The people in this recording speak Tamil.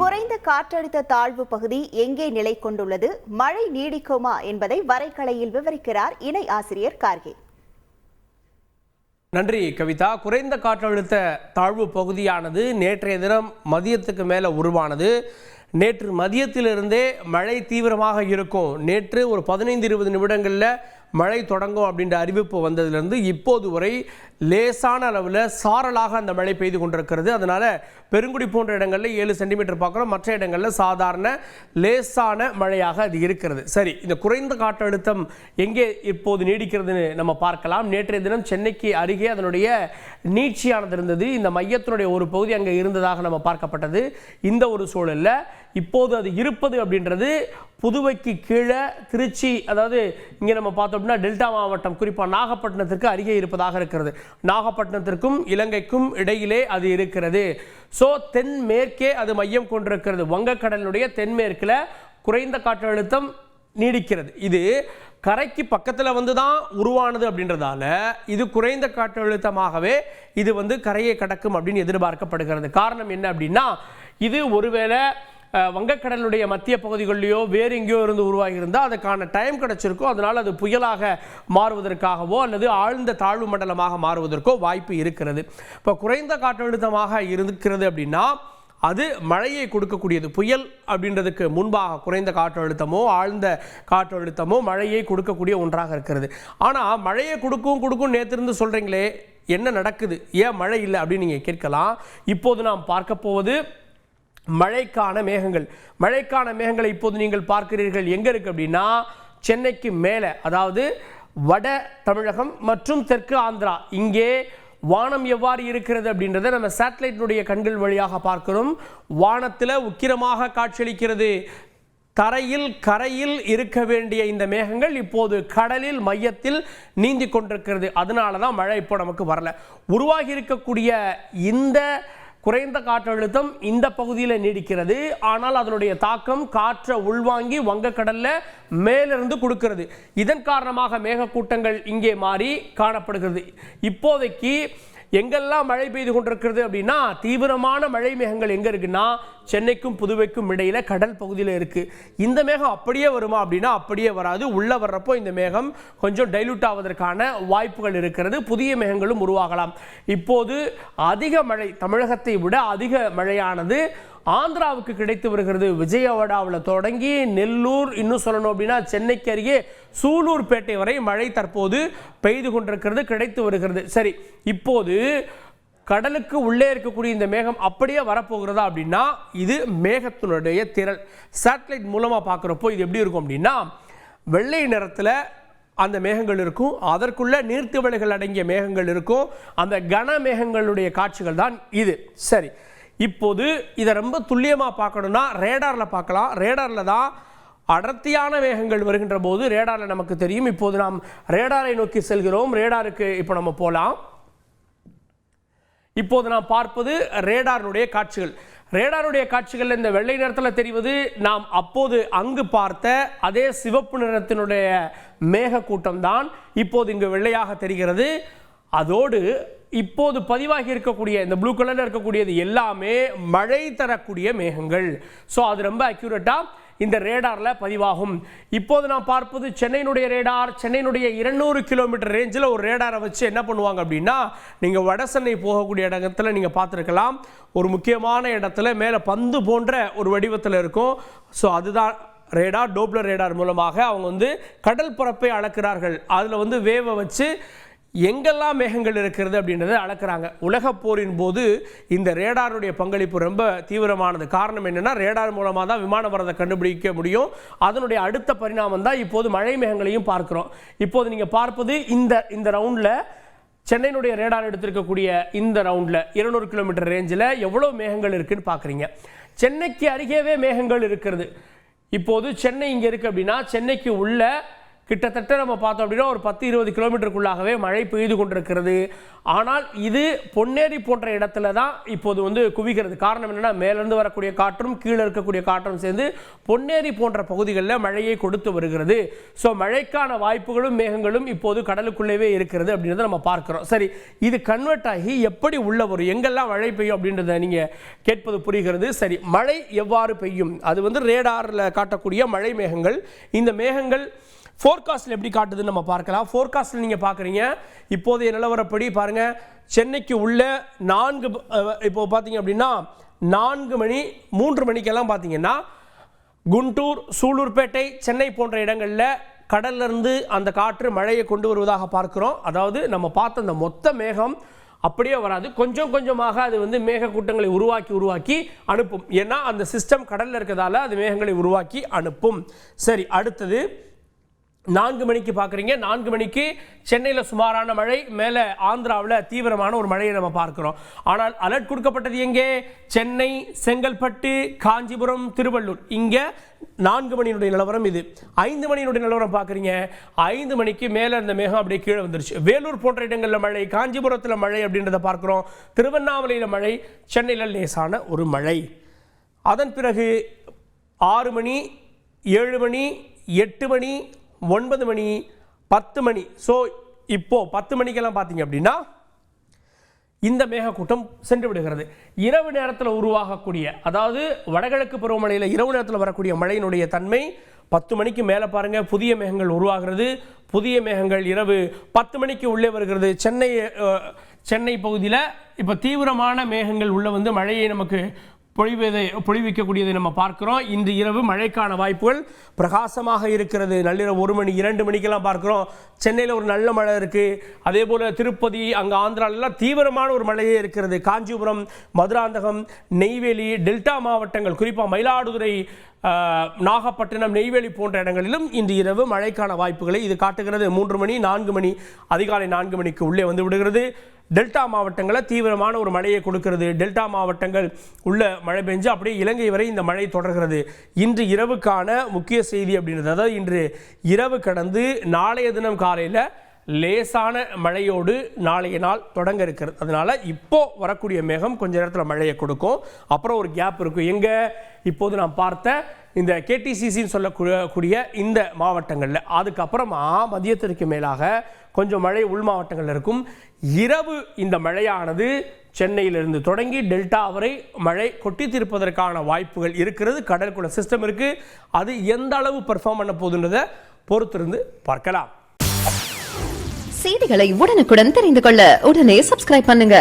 குறைந்த காற்றழுத்த தாழ்வு பகுதி எங்கே நிலை கொண்டுள்ளது, மழை நீடிக்குமா என்பதை வரைகலையில் விவரிக்கிறார் இணை ஆசிரியர் கார்கே. நன்றி கவிதா. குறைந்த காற்றழுத்த தாழ்வு பகுதியானது நேற்றைய தினம் மதியத்துக்கு மேலே உருவானது. நேற்று மதியத்திலிருந்தே மழை தீவிரமாக இருக்கும். நேற்று ஒரு 15-20 நிமிடங்களில் மழை தொடங்கும் அப்படின்ற அறிவிப்பு வந்ததிலிருந்து இப்போது வரை லேசான அளவில் சாரலாக அந்த மழை பெய்து கொண்டிருக்கிறது. அதனால் பெருங்குடி போன்ற இடங்களில் 7 சென்டிமீட்டர் பார்க்குறோம். மற்ற இடங்களில் சாதாரண லேசான மழையாக அது இருக்கிறது. சரி, இந்த குறைந்த காற்றழுத்தம் எங்கே இப்போது நீடிக்கிறதுன்னு நம்ம பார்க்கலாம். நேற்றைய தினம் சென்னைக்கு அருகே அதனுடைய நீட்சியானது இருந்தது. இந்த மையத்தினுடைய ஒரு பகுதி அங்கே இருந்ததாக நம்ம பார்க்கப்பட்டது. இந்த ஒரு சூழலில் இப்போது அது இருப்பது அப்படின்றது புதுவைக்கு கீழே திருச்சி, அதாவது இங்கே நம்ம பார்த்தோம் அப்படின்னா டெல்டா மாவட்டம், குறிப்பாக நாகப்பட்டினத்திற்கு அருகே இருப்பதாக இருக்கிறது. நாகப்பட்டினத்திற்கும் இலங்கைக்கும் இடையிலே அது இருக்கிறது. ஸோ தென்மேற்கே அது மையம் கொண்டிருக்கிறது. வங்கக்கடலுடைய தென்மேற்கில் குறைந்த காற்றழுத்தம் நீடிக்கிறது. இது கரைக்கு பக்கத்தில் வந்து தான் உருவானது அப்படின்றதால இது குறைந்த காற்றழுத்தமாகவே இது வந்து கரையை கடக்கும் அப்படின்னு எதிர்பார்க்கப்படுகிறது. காரணம் என்ன அப்படின்னா, இது ஒருவேளை வங்கக்கடலுடைய மத்திய பகுதிகளிலேயோ வேறு எங்கேயோ இருந்து உருவாகி இருந்தால் அதுக்கான டைம் கிடைச்சிருக்கோ, அதனால் அது புயலாக மாறுவதற்காகவோ அல்லது ஆழ்ந்த தாழ்வு மண்டலமாக மாறுவதற்கோ வாய்ப்பு இருக்கிறது. இப்போ குறைந்த காற்றழுத்தமாக இருக்கிறது அப்படின்னா அது மழையை கொடுக்கக்கூடியது. புயல் அப்படின்றதுக்கு முன்பாக குறைந்த காற்றழுத்தமோ ஆழ்ந்த காற்றழுத்தமோ மழையை கொடுக்கக்கூடிய ஒன்றாக இருக்கிறது. ஆனால் மழையை கொடுக்கும் நேற்றிருந்து சொல்கிறீங்களே, என்ன நடக்குது, ஏன் மழை இல்லை அப்படின்னு நீங்கள் கேட்கலாம். இப்போது நாம் பார்க்க போவது மழைக்கான மேகங்கள். மழைக்கான மேகங்களை இப்போது நீங்கள் பார்க்கிறீர்கள். எங்கே இருக்குது அப்படின்னா சென்னைக்கு மேலே, அதாவது வட தமிழகம் மற்றும் தெற்கு ஆந்திரா, இங்கே வானம் எவ்வாறு இருக்கிறது அப்படின்றத நம்ம சேட்டலைட்டினுடைய கண்கள் வழியாக பார்க்கிறோம். வானத்தில் உக்கிரமாக காட்சியளிக்கிறது. கரையில் இருக்க வேண்டிய இந்த மேகங்கள் இப்போது கடலில் மையத்தில் நீந்தி கொண்டிருக்கிறது. அதனால தான் மழை இப்போ நமக்கு வரல. உருவாகி இருக்கக்கூடிய இந்த குறைந்த காற்றழுத்தம் இந்த பகுதியில் நீடிக்கிறது. ஆனால் அதனுடைய தாக்கம் காற்றை உள்வாங்கி வங்கக்கடல்ல மேலிருந்து கொடுக்கிறது. இதன் காரணமாக மேகக்கூட்டங்கள் இங்கே மாறி காணப்படுகிறது. இப்போதைக்கு எங்கெல்லாம் மழை பெய்து கொண்டிருக்கிறது அப்படின்னா, தீவிரமான மழை மேகங்கள் எங்கே இருக்குன்னா சென்னைக்கும் புதுவைக்கும் இடையில கடல் பகுதியில் இருக்குது. இந்த மேகம் அப்படியே வருமா அப்படின்னா அப்படியே வராது. உள்ளே வர்றப்போ இந்த மேகம் கொஞ்சம் டைலூட் ஆவதற்கான வாய்ப்புகள் இருக்கிறது. புதிய மேகங்களும் உருவாகலாம். இப்போது அதிக மழை, தமிழகத்தை விட அதிக மழையானது ஆந்திராவுக்கு கிடைத்து வருகிறது. விஜயவாடாவில் தொடங்கி நெல்லூர், இன்னும் சொல்லணும் அப்படின்னா சென்னைக்கு அருகே சூலூர்பேட்டை வரை மழை தற்போது பெய்து கொண்டிருக்கிறது, கிடைத்து வருகிறது. சரி, இப்போது கடலுக்கு உள்ளே இருக்கக்கூடிய இந்த மேகம் அப்படியே வரப்போகிறதா அப்படின்னா இது மேகத்தினுடைய திரள். சேட்டலைட் மூலமாக பார்க்குறப்போ இது எப்படி இருக்கும் அப்படின்னா, வெள்ளை நிறத்தில் அந்த மேகங்கள் இருக்கும். அதற்குள்ள நீர்த்திவளைகள் அடங்கிய மேகங்கள் இருக்கும். அந்த கன மேகங்களுடைய காட்சிகள் தான் இது. சரி, இப்போது இதை ரொம்ப துல்லியமாக பார்க்கணும்னா ரேடாரில் பார்க்கலாம். ரேடாரில் தான் அடர்த்தியான மேகங்கள் வருகின்ற போது ரேடாரில் நமக்கு தெரியும். இப்போது நாம் ரேடாரை நோக்கி செல்கிறோம். ரேடாருக்கு இப்போ நம்ம போகலாம். இப்போது நாம் பார்ப்பது ரேடாருடைய காட்சிகள். ரேடாருடைய காட்சிகள் இந்த வெள்ளை நிறத்தில் தெரிவது நாம் அப்போது அங்கு பார்த்த அதே சிவப்பு நிறத்தினுடைய மேகக்கூட்டம் தான் இப்போது இங்கு வெள்ளையாக தெரிகிறது. அதோடு இப்போது பதிவாகி இருக்கக்கூடிய இந்த ப்ளூ கலரில் இருக்கக்கூடியது எல்லாமே மழை தரக்கூடிய மேகங்கள். ஸோ அது ரொம்ப அக்யூரேட்டாக இந்த ரேடாரில் பதிவாகும். இப்போது நாம் பார்ப்பது சென்னையினுடைய ரேடார். சென்னையினுடைய 200 கிலோமீட்டர் ரேஞ்சில் ஒரு ரேடாரை வச்சு என்ன பண்ணுவாங்க அப்படின்னா, நீங்கள் வட சென்னை போகக்கூடிய இடத்துல நீங்கள் பார்த்துருக்கலாம். ஒரு முக்கியமான இடத்துல மேலே பந்து போன்ற ஒரு வடிவத்தில் இருக்கும். ஸோ அதுதான் ரேடார். டோப்ளர் ரேடார் மூலமாக அவங்க வந்து கடல் பரப்பை அளக்கிறார்கள். அதில் வந்து வேவை வச்சு எங்கெல்லாம் மேகங்கள் இருக்கிறது அப்படின்றத அளக்குறாங்க. உலகப் போரின் போது இந்த ரேடாருடைய பங்களிப்பு ரொம்ப தீவிரமானது. காரணம் என்னென்னா, ரேடார் மூலமாக தான் விமான வரதை கண்டுபிடிக்க முடியும். அதனுடைய அடுத்த பரிணாமம் தான் இப்போது மழை மேகங்களையும் பார்க்குறோம். இப்போது நீங்கள் பார்ப்பது இந்த ரவுண்டில் சென்னையினுடைய ரேடார் எடுத்திருக்கக்கூடிய இந்த ரவுண்டில் 200 கிலோமீட்டர் ரேஞ்சில் எவ்வளோ மேகங்கள் இருக்குதுன்னு பார்க்குறீங்க. சென்னைக்கு அருகேவே மேகங்கள் இருக்கிறது. இப்போது சென்னை இங்கே இருக்குது அப்படின்னா சென்னைக்கு உள்ள கிட்டத்தட்ட நம்ம பார்த்தோம் அப்படின்னா ஒரு 10-20 கிலோமீட்டருக்குள்ளாகவே மழை பெய்து கொண்டிருக்கிறது. ஆனால் இது பொன்னேரி போன்ற இடத்துல தான் இப்போது வந்து குவிக்கிறது. காரணம் என்னன்னா, மேலிருந்து வரக்கூடிய காற்றும் கீழே இருக்கக்கூடிய காற்றும் சேர்ந்து பொன்னேரி போன்ற பகுதிகளில் மழையை கொடுத்து வருகிறது. ஸோ மழைக்கான வாய்ப்புகளும் மேகங்களும் இப்போது கடலுக்குள்ளேவே இருக்கிறது அப்படின்றத நம்ம பார்க்கிறோம். சரி, இது கன்வெர்ட் ஆகி எப்படி உள்ள வரும், எங்கெல்லாம் மழை பெய்யும் அப்படின்றத நீங்க கேட்பது புரிகிறது. சரி, மழை எவ்வாறு பெய்யும்? அது வந்து ரேடாரில் காட்டக்கூடிய மழை மேகங்கள். இந்த மேகங்கள் ஃபோர்காஸ்ட்ல எப்படி காட்டுதுன்னு நம்ம பார்க்கலாம். ஃபோர்காஸ்ட்ல நீங்க பார்க்குறீங்க, இப்போதைய நிலவரப்படி பாருங்க, சென்னைக்கு உள்ள 4 இப்போ பார்த்தீங்க அப்படின்னா 4 மணி 3 மணிக்கெல்லாம் பார்த்தீங்கன்னா குண்டூர், சூலூர்பேட்டை, சென்னை போன்ற இடங்களில் கடல்ல இருந்து அந்த காற்று மழையை கொண்டு வருவதாக பார்க்கிறோம். அதாவது நம்ம பார்த்த அந்த மொத்த மேகம் அப்படியே வராது, கொஞ்சம் கொஞ்சமாக அது வந்து மேக கூட்டங்களை உருவாக்கி அனுப்பும். ஏன்னா அந்த சிஸ்டம் கடல்ல இருக்கிறதால அது மேகங்களை உருவாக்கி அனுப்பும். சரி, அடுத்தது 4 மணிக்கு பார்க்குறீங்க. 4 மணிக்கு சென்னையில் சுமாரான மழை, மேலே ஆந்திராவில் தீவிரமான ஒரு மழையை நம்ம பார்க்கிறோம். ஆனால் அலர்ட் கொடுக்கப்பட்டது எங்கே? சென்னை, செங்கல்பட்டு, காஞ்சிபுரம், திருவள்ளூர். இங்கே 4 மணியினுடைய நிலவரம் இது. 5 மணியினுடைய நிலவரம் பார்க்குறீங்க, 5 மணிக்கு மேலே இந்த மேகம் அப்படியே கீழே வந்துருச்சு. வேலூர் போன்ற இடங்களில் மழை, காஞ்சிபுரத்தில் மழை அப்படின்றத பார்க்குறோம். திருவண்ணாமலையில் மழை, சென்னையில் லேசான ஒரு மழை. அதன் பிறகு 6 மணி, 7 மணி, 8 மணி, 9 மணி, 10 மணி. ஸோ இப்போ 10 மணிக்கெல்லாம் பார்த்தீங்க அப்படின்னா இந்த மேகக்கூட்டம் சென்று விடுகிறது. இரவு நேரத்தில் உருவாகக்கூடிய, அதாவது வடகிழக்கு பருவமழையில் இரவு நேரத்தில் வரக்கூடிய மழையினுடைய தன்மை 10 மணிக்கு மேலே பாருங்க புதிய மேகங்கள் உருவாகிறது. புதிய மேகங்கள் இரவு 10 மணிக்கு உள்ளே வருகிறது. சென்னை பகுதியில் இப்போ தீவிரமான மேகங்கள் உள்ள வந்து மழையை நமக்கு பொழிவிக்கக்கூடியதை நம்ம பார்க்கிறோம். இன்று இரவு மழைக்கான வாய்ப்புகள் பிரகாசமாக இருக்கிறது. நள்ளிரவு 1 மணி 2 மணிக்கெல்லாம் பார்க்கிறோம் சென்னையில் ஒரு நல்ல மழை இருக்கு. அதே போல திருப்பதி, அங்கே ஆந்திராலெல்லாம் தீவிரமான ஒரு மழையே இருக்கிறது. காஞ்சிபுரம், மதுராந்தகம், நெய்வேலி, டெல்டா மாவட்டங்கள், குறிப்பாக மயிலாடுதுறை, நாகப்பட்டினம், நெய்வேலி போன்ற இடங்களிலும் இன்று இரவு மழைக்கான வாய்ப்புகளை இது காட்டுகிறது. 3 மணி 4 மணி அதிகாலை 4 மணிக்கு உள்ளே வந்து விடுகிறது. டெல்டா மாவட்டங்களில் தீவிரமான ஒரு மழையை கொடுக்கிறது. டெல்டா மாவட்டங்கள் உள்ள மழை பெஞ்சு அப்படியே இலங்கை வரை இந்த மழை தொடர்கிறது. இன்று இரவுக்கான முக்கிய செய்தி அப்படின்றது, அதாவது இன்று இரவு கடந்து நாளைய தினம் காலையில் லேசான மழையோடு நாளைய நாள் தொடங்க இருக்கிறது. அதனால இப்போ வரக்கூடிய மேகம் கொஞ்ச நேரத்தில் மழையை கொடுக்கும், அப்புறம் ஒரு கேப் இருக்கும். எங்க இப்போது நாம் பார்த்த இந்த கேடிசிசின்னு சொல்லக்கூடிய இந்த மாவட்டங்களில். அதுக்கப்புறமா மதியத்திற்கு மேலாக கொஞ்சம் மழை உள் மாவட்டங்கள் இருக்கும். இரவு இந்த மழையானது சென்னையிலிருந்து தொடங்கி டெல்டா வரை மழை கொட்டி தீர்ப்பதற்கான வாய்ப்புகள் இருக்கிறது. கடற்குள்ள சிஸ்டம் இருக்கு, அது எந்த அளவு பெர்ஃபார்ம் பண்ண போகுதுன்றதை பொறுத்திருந்து பார்க்கலாம். செய்திகளை உடனுக்குடன் தெரிந்து கொள்ள உடனே சப்ஸ்கிரைப் பண்ணுங்க.